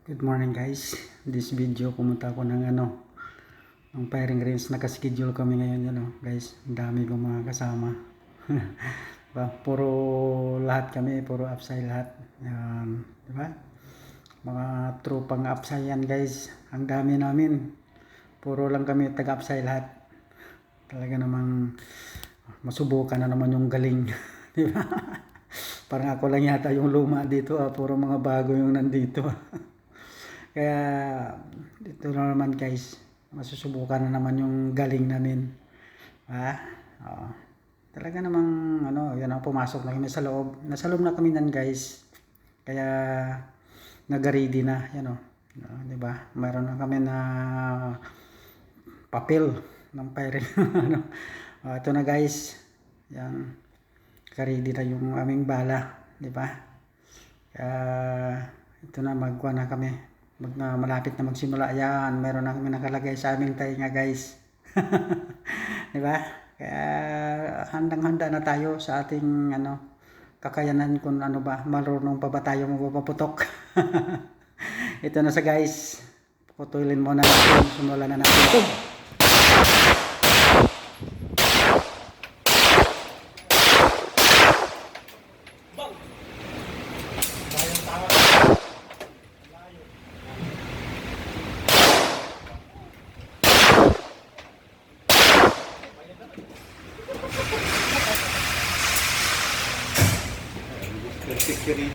Good morning guys. This video pumunta ako ng ng firing range. Nakaschedule kami ngayon guys. Ang dami kong mga kasama. Puro lahat kami, puro upside lahat. Diba? Mga tropang upside yan guys. Ang dami namin. Puro lang kami taga upside lahat. Talaga namang masubukan na naman yung galing. Diba? Parang ako lang yata yung luma dito. Puro mga bago yung nandito. Kaya dito na naman guys, masusubukan na naman yung galing namin. Talaga namang pumasok na kami sa loob. Nasa loob na kami nan guys. Kaya nag-ready na, di ba? Mayroon na kami na papel ng firing. Ito na guys. Yan. Naka-ready na yung aming bala, di ba? Kaya ito na, magkuha na kami. Malapit na magsimula yan. Meron na kami nakalagay sa aming tainga guys. Diba? Kaya handang-handa na tayo sa ating kakayanan kung marunong pa ba tayo magpaputok. Ito na sa guys. Putulin muna natin. Simulan na natin. Security.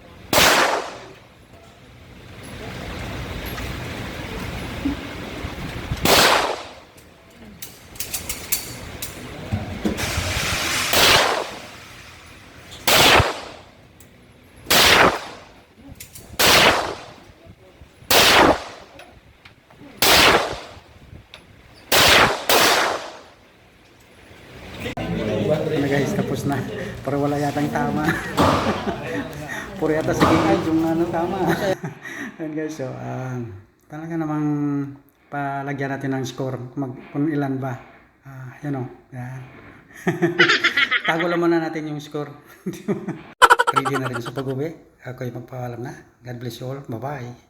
Guys, tapos na. Pero wala yatang tama. Puro yata sa gingay yung tama. Ayan guys, so talaga namang palagyan natin ng score kung ilan ba. Yan. Tago lang muna natin yung score. Ready na rin sa pag-uwi. Ako ay magpaalam na. God bless you all. Bye bye.